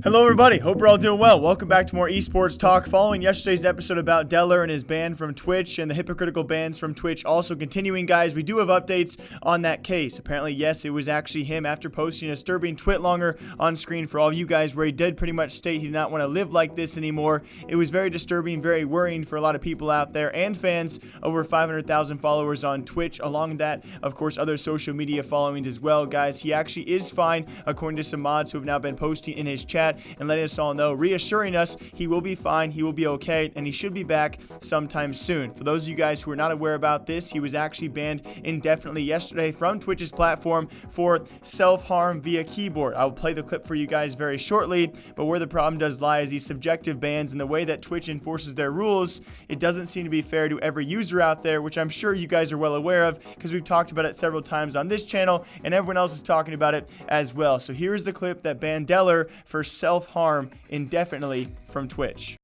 Hello everybody, hope we're all doing well. Welcome back to more esports talk. Following yesterday's episode about Dellor and his ban from Twitch and the hypocritical bans from Twitch also continuing, guys, we do have updates on that case. Apparently, yes, it was actually him after posting a disturbing twit longer on screen for all of you guys where he did pretty much state he did not want to live like this anymore. It was very disturbing, very worrying for a lot of people out there and fans. Over 500,000 followers on Twitch. Along with that, of course, other social media followings as well, guys. He actually is fine, according to some mods who have now been posting in his chat and letting us all know, reassuring us he will be fine, he will be okay, and he should be back sometime soon. For those of you guys who are not aware about this, he was actually banned indefinitely yesterday from Twitch's platform for self-harm via keyboard. I will play the clip for you guys very shortly, but where the problem does lie is these subjective bans and the way that Twitch enforces their rules. It doesn't seem to be fair to every user out there, which I'm sure you guys are well aware of because we've talked about it several times on this channel and everyone else is talking about it as well. So here's the clip that banned Dellor for self-harm indefinitely from Twitch.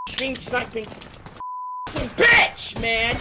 Stream sniping bitch, man.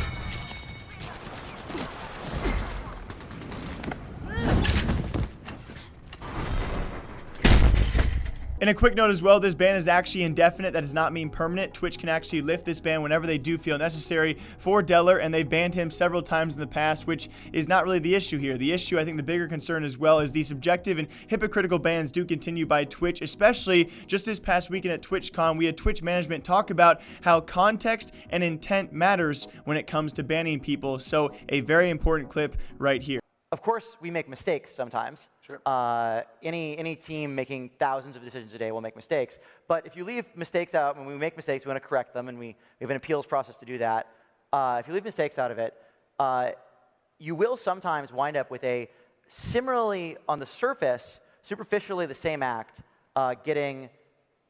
And a quick note as well, this ban is actually indefinite. That does not mean permanent. Twitch can actually lift this ban whenever they do feel necessary for Dellor, and they've banned him several times in the past, which is not really the issue here. The issue, I think the bigger concern as well, is the subjective and hypocritical bans do continue by Twitch, especially just this past weekend at TwitchCon. We had Twitch management talk about how context and intent matters when it comes to banning people. So a very important clip right here. Of course, we make mistakes sometimes. Sure. Any team making thousands of decisions a day will make mistakes. But if you leave mistakes out, when we make mistakes, we want to correct them, and we have an appeals process to do that. If you leave mistakes out of it, you will sometimes wind up with a similarly, on the surface, superficially the same act, getting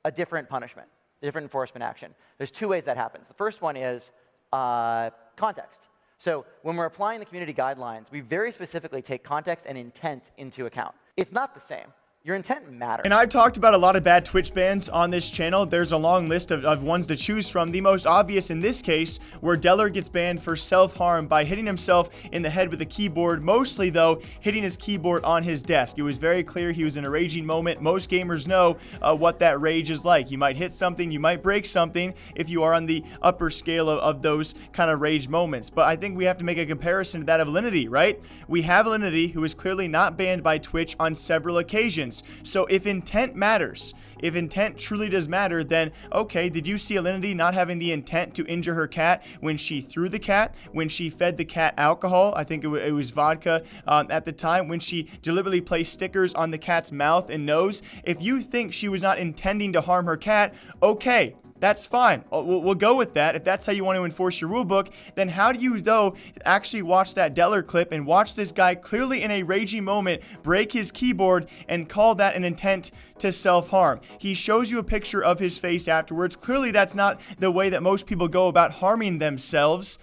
a different punishment, a different enforcement action. There's two ways that happens. The first one is context. So when we're applying the community guidelines, we very specifically take context and intent into account. It's not the same. Your intent matters. And I've talked about a lot of bad Twitch bans on this channel. There's a long list of ones to choose from. The most obvious in this case, where Dellor gets banned for self-harm by hitting himself in the head with a keyboard, mostly though hitting his keyboard on his desk. It was very clear he was in a raging moment. Most gamers know what that rage is like. You might hit something, you might break something if you are on the upper scale of those kind of rage moments. But I think we have to make a comparison to that of Alinity, right? We have Alinity, who is clearly not banned by Twitch on several occasions. So if intent matters, if intent truly does matter, then okay, did you see Alinity not having the intent to injure her cat when she threw the cat, when she fed the cat alcohol? I think it was vodka at the time, when she deliberately placed stickers on the cat's mouth and nose. If you think she was not intending to harm her cat, okay, that's fine. We'll go with that. If that's how you want to enforce your rule book, then how do you, though, actually watch that Dellor clip and watch this guy clearly in a raging moment break his keyboard and call that an intent to self-harm? He shows you a picture of his face afterwards. Clearly, that's not the way that most people go about harming themselves.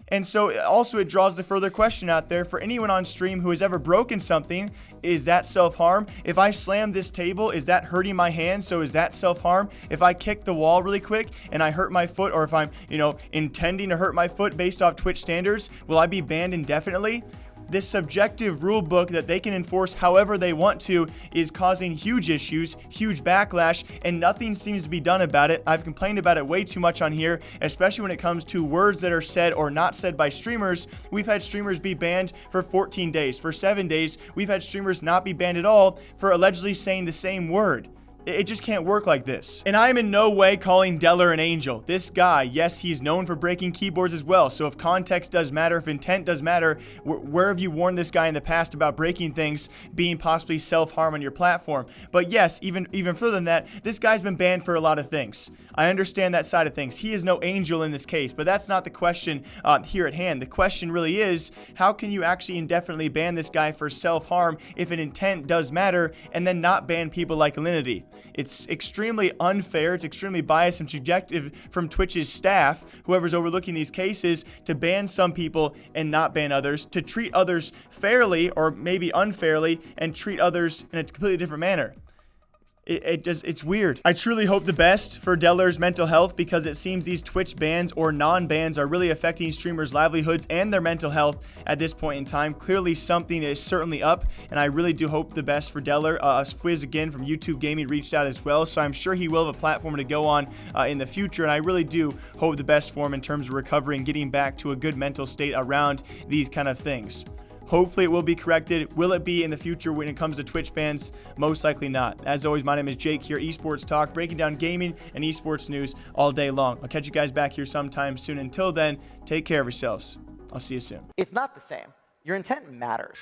And so also it draws the further question out there for anyone on stream who has ever broken something. Is that self-harm? If I slam this table, is that hurting my hand? So is that self-harm? If I kick the wall really quick and I hurt my foot, or if I'm, intending to hurt my foot based off Twitch standards, will I be banned indefinitely? This subjective rule book that they can enforce however they want to is causing huge issues, huge backlash, and nothing seems to be done about it. I've complained about it way too much on here, especially when it comes to words that are said or not said by streamers. We've had streamers be banned for 14 days, for 7 days. We've had streamers not be banned at all for allegedly saying the same word. It just can't work like this. And I am in no way calling Dellor an angel. This guy, yes, he's known for breaking keyboards as well. So if context does matter, if intent does matter, where have you warned this guy in the past about breaking things, being possibly self-harm on your platform? But yes, even further than that, this guy's been banned for a lot of things. I understand that side of things. He is no angel in this case, but that's not the question here at hand. The question really is, how can you actually indefinitely ban this guy for self-harm if an intent does matter, and then not ban people like Alinity? It's extremely unfair, it's extremely biased and subjective from Twitch's staff, whoever's overlooking these cases, to ban some people and not ban others, to treat others fairly or maybe unfairly and treat others in a completely different manner. It's weird. I truly hope the best for Dellor's mental health, because it seems these Twitch bans or non-bans are really affecting streamers' livelihoods and their mental health at this point in time. Clearly something is certainly up, and I really do hope the best for Dellor. Fwiz again from YouTube Gaming reached out as well, so I'm sure he will have a platform to go on in the future, and I really do hope the best for him in terms of recovery and getting back to a good mental state around these kind of things. Hopefully it will be corrected. Will it be in the future when it comes to Twitch bans? Most likely not. As always, my name is Jake here, Esports Talk, breaking down gaming and esports news all day long. I'll catch you guys back here sometime soon. Until then, take care of yourselves. I'll see you soon. It's not the same. Your intent matters.